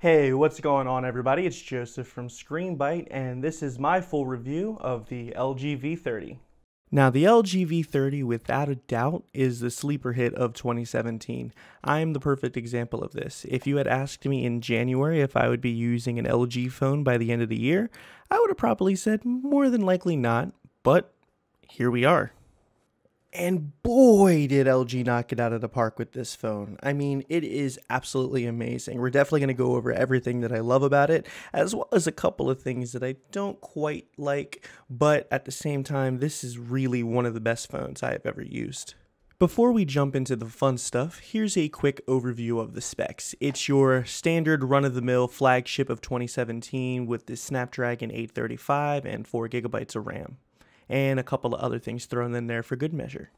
Hey, what's going on everybody? It's Joseph from Screenbite, and this is my full review of the LG V30. Now, the LG V30, without a doubt, is the sleeper hit of 2017. I am the perfect example of this. If you had asked me in January if I would be using an LG phone by the end of the year, I would have probably said more than likely not, but here we are. And boy, did LG knock it out of the park with this phone. I mean, it is absolutely amazing. We're definitely going to go over everything that I love about it, as well as a couple of things that I don't quite like, but at the same time, this is really one of the best phones I have ever used. Before we jump into the fun stuff, here's a quick overview of the specs. It's your standard run-of-the-mill flagship of 2017 with the Snapdragon 835 and 4 gigabytes of RAM, and a couple of other things thrown in there for good measure.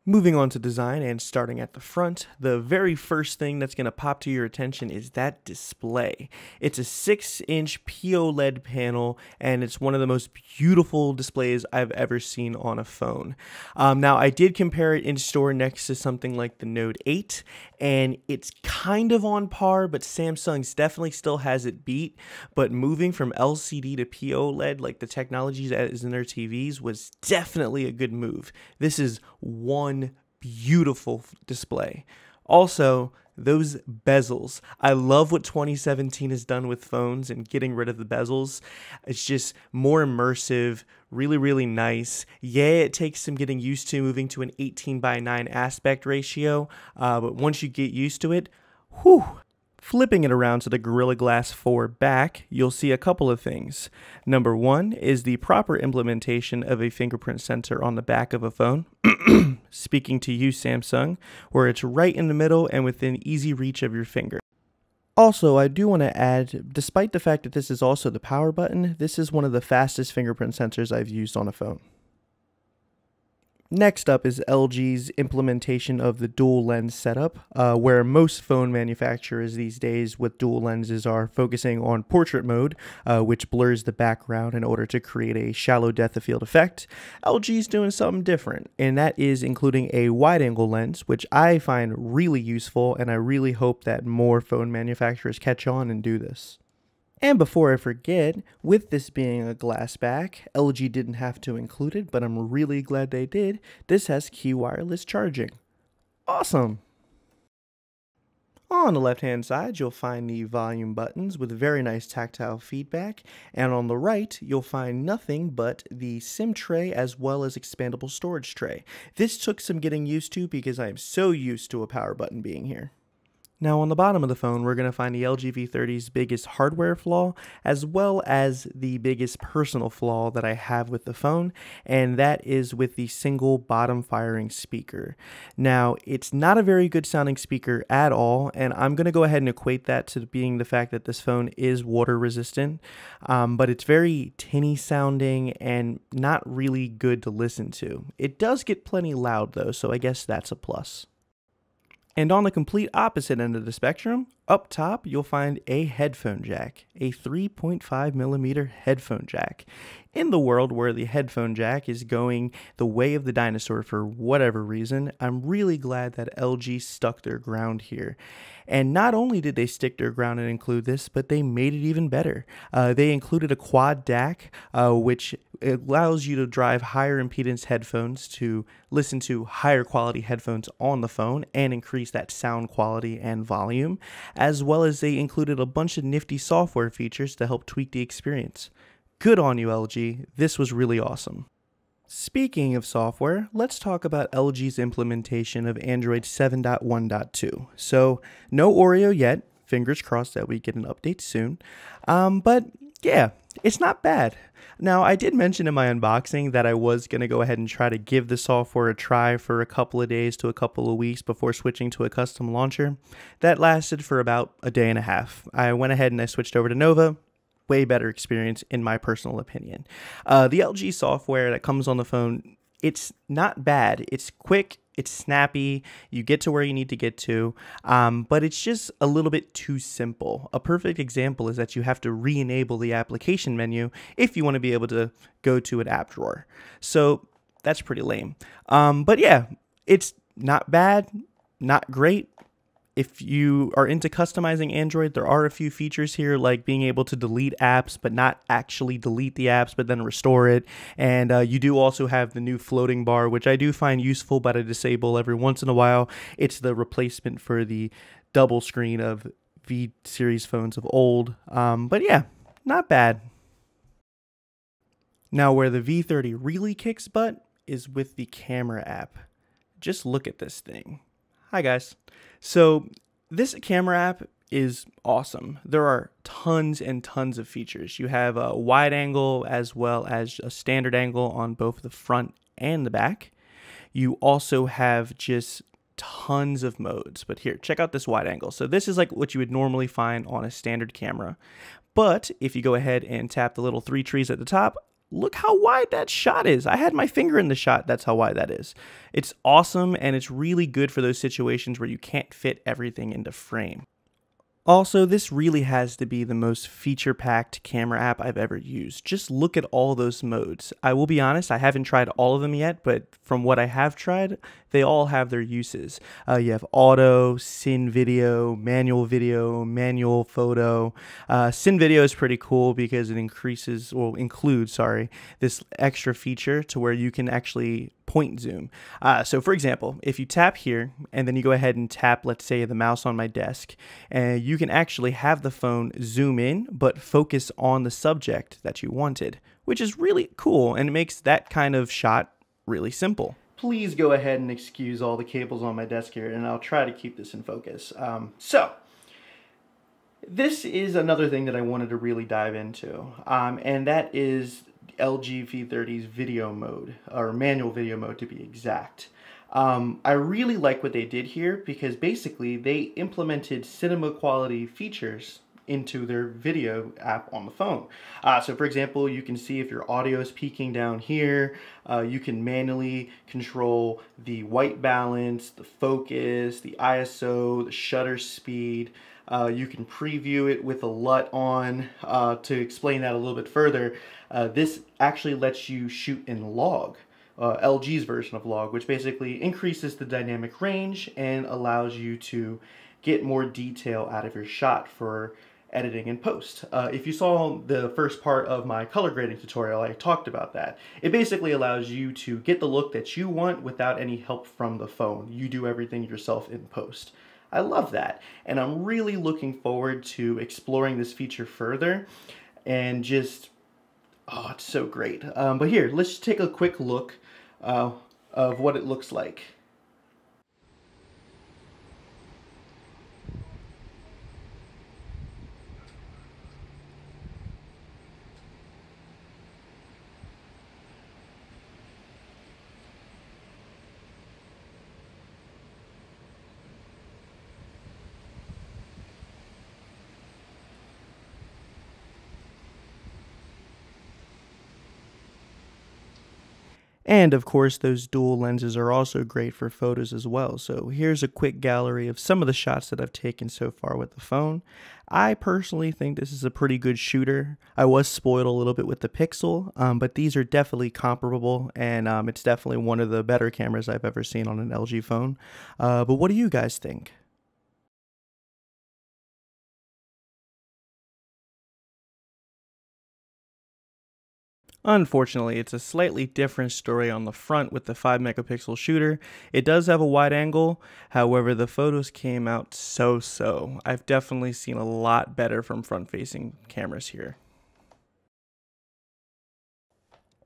Moving on to design and starting at the front, the very first thing that's going to pop to your attention is that display. It's a 6-inch POLED panel, and it's one of the most beautiful displays I've ever seen on a phone. Now, I did compare it in store next to something like the Note 8, and it's kind of on par, but Samsung's definitely still has it beat. But moving from LCD to POLED, like the technology that is in their TVs, was definitely a good move. This is one beautiful display. Also, those bezels. I love what 2017 has done with phones and getting rid of the bezels. It's just more immersive, really nice. Yeah, it takes some getting used to moving to an 18:9 aspect ratio, but once you get used to it, whew. Flipping it around to the Gorilla Glass 4 back, you'll see a couple of things. Number one is the proper implementation of a fingerprint sensor on the back of a phone. Speaking to you, Samsung, where it's right in the middle and within easy reach of your finger. Also, I do want to add, despite the fact that this is also the power button, this is one of the fastest fingerprint sensors I've used on a phone. Next up is LG's implementation of the dual lens setup, where most phone manufacturers these days with dual lenses are focusing on portrait mode, which blurs the background in order to create a shallow depth of field effect. LG's doing something different, and that is including a wide-angle lens, which I find really useful, and I really hope that more phone manufacturers catch on and do this. And before I forget, with this being a glass back, LG didn't have to include it, but I'm really glad they did. This has key wireless charging. Awesome! On the left-hand side, you'll find the volume buttons with very nice tactile feedback, and on the right, you'll find nothing but the SIM tray as well as expandable storage tray. This took some getting used to because I am so used to a power button being here. Now on the bottom of the phone, we're going to find the LG V30's biggest hardware flaw, as well as the biggest personal flaw that I have with the phone, and that is with the single bottom firing speaker. Now, it's not a very good sounding speaker at all, and I'm going to go ahead and equate that to being the fact that this phone is water resistant, but it's very tinny sounding and not really good to listen to. It does get plenty loud though, so I guess that's a plus. And on the complete opposite end of the spectrum, up top, you'll find a headphone jack, a 3.5mm headphone jack. In the world where the headphone jack is going the way of the dinosaur for whatever reason, I'm really glad that LG stuck their ground here. And not only did they stick their ground and include this, but they made it even better. They included a quad DAC, which allows you to drive higher impedance headphones to listen to higher quality headphones on the phone and increase that sound quality and volume, as well as they included a bunch of nifty software features to help tweak the experience. Good on you, LG. This was really awesome. Speaking of software, let's talk about LG's implementation of Android 7.1.2. So, no Oreo yet. Fingers crossed that we get an update soon. But yeah, it's not bad. Now, I did mention in my unboxing that I was going to go ahead and try to give the software a try for a couple of days to a couple of weeks before switching to a custom launcher. That lasted for about a day and a half. I went ahead and I switched over to Nova. Way better experience in my personal opinion. The LG software that comes on the phone, it's not bad. It's quick, it's snappy, you get to where you need to get to, but it's just a little bit too simple. A perfect example is that you have to re-enable the application menu if you want to be able to go to an app drawer. So that's pretty lame. But yeah, it's not bad, not great. If you are into customizing Android, there are a few features here like being able to delete apps but not actually delete the apps but then restore it. And you do also have the new floating bar, which I do find useful but I disable every once in a while. It's the replacement for the double screen of V series phones of old. But yeah, not bad. Now where the V30 really kicks butt is with the camera app. Just look at this thing. Hi guys. So this camera app is awesome. There are tons and tons of features. You have a wide angle as well as a standard angle on both the front and the back. You also have just tons of modes. But here, check out this wide angle. So this is like what you would normally find on a standard camera. But if you go ahead and tap the little three trees at the top, look how wide that shot is. I had my finger in the shot. That's how wide that is. It's awesome, and it's really good for those situations where you can't fit everything into frame. Also, this really has to be the most feature-packed camera app I've ever used. Just look at all those modes. I will be honest, I haven't tried all of them yet, but from what I have tried, they all have their uses. You have auto, cine video, manual photo. Cine video is pretty cool because it includes this extra feature to where you can actually point zoom. So for example, if you tap here and then you go ahead and tap, let's say, the mouse on my desk, and you can actually have the phone zoom in but focus on the subject that you wanted, which is really cool, and it makes that kind of shot really simple. Please go ahead and excuse all the cables on my desk here, and I'll try to keep this in focus. So this is another thing that I wanted to really dive into, and that is LG V30's video mode, or manual video mode to be exact. I really like what they did here because basically they implemented cinema quality features into their video app on the phone. So for example, you can see if your audio is peaking down here, you can manually control the white balance, the focus, the ISO, the shutter speed. You can preview it with a LUT on. To explain that a little bit further, this actually lets you shoot in log, LG's version of log, which basically increases the dynamic range and allows you to get more detail out of your shot for editing and post. If you saw the first part of my color grading tutorial, I talked about that. It basically allows you to get the look that you want without any help from the phone. You do everything yourself in post. I love that, and I'm really looking forward to exploring this feature further, and just, oh, it's so great. But here, let's take a quick look of what it looks like. And of course, those dual lenses are also great for photos as well. So here's a quick gallery of some of the shots that I've taken so far with the phone. I personally think this is a pretty good shooter. I was spoiled a little bit with the Pixel, but these are definitely comparable, and it's definitely one of the better cameras I've ever seen on an LG phone. But what do you guys think? Unfortunately, it's a slightly different story on the front with the 5 megapixel shooter. It does have a wide angle, however the photos came out so-so. I've definitely seen a lot better from front-facing cameras here.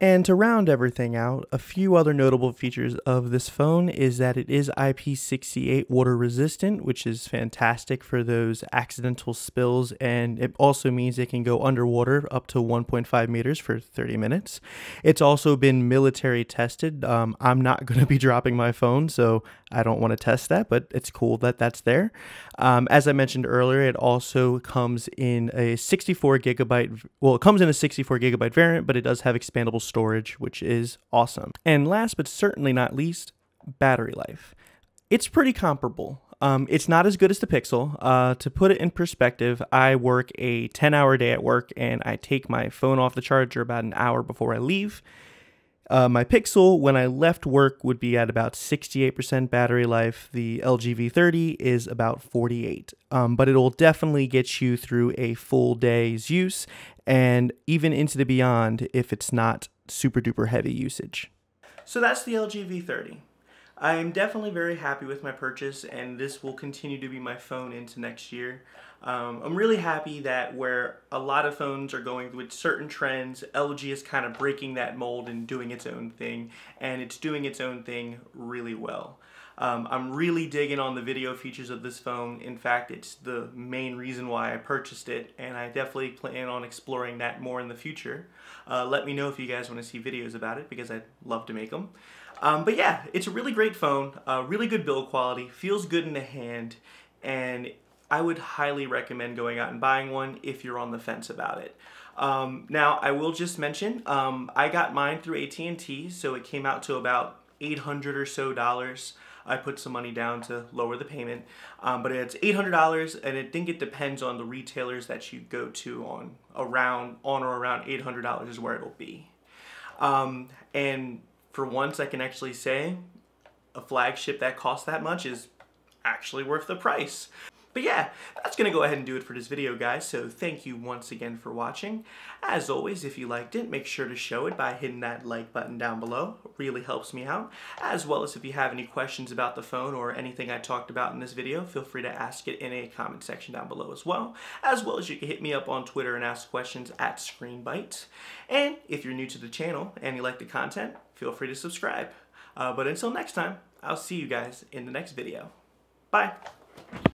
And to round everything out, a few other notable features of this phone is that it is IP68 water resistant, which is fantastic for those accidental spills, and it also means it can go underwater up to 1.5 meters for 30 minutes. It's also been military tested. I'm not going to be dropping my phone, so I don't want to test that, but it's cool that that's there. As I mentioned earlier, it also comes in a 64 gigabyte, well, it comes in a 64 gigabyte variant, but it does have expandable storage, which is awesome. And last but certainly not least, battery life. It's pretty comparable. It's not as good as the Pixel. To put it in perspective, I work a 10-hour day at work, and I take my phone off the charger about an hour before I leave. My Pixel, when I left work, would be at about 68% battery life. The LG V30 is about 48, but it'll definitely get you through a full day's use and even into the beyond if it's not super duper heavy usage. So that's the LG V30. I'm definitely very happy with my purchase, and this will continue to be my phone into next year. I'm really happy that where a lot of phones are going with certain trends, LG is kind of breaking that mold and doing its own thing, and it's doing its own thing really well. I'm really digging on the video features of this phone. In fact, it's the main reason why I purchased it, and I definitely plan on exploring that more in the future. Let me know if you guys want to see videos about it, because I'd love to make them. But yeah, it's a really great phone, really good build quality, feels good in the hand, and I would highly recommend going out and buying one if you're on the fence about it. Now, I will just mention, I got mine through AT&T, so it came out to about $800 or so. I put some money down to lower the payment, but it's $800, and I think it depends on the retailers that you go to on or around $800 is where it'll be. And for once, I can actually say a flagship that costs that much is actually worth the price. But yeah, that's going to go ahead and do it for this video, guys. So thank you once again for watching. As always, if you liked it, make sure to show it by hitting that like button down below. It really helps me out. As well as if you have any questions about the phone or anything I talked about in this video, feel free to ask it in a comment section down below as well. As well as you can hit me up on Twitter and ask questions at Screenbite. And if you're new to the channel and you like the content, feel free to subscribe. But until next time, I'll see you guys in the next video. Bye!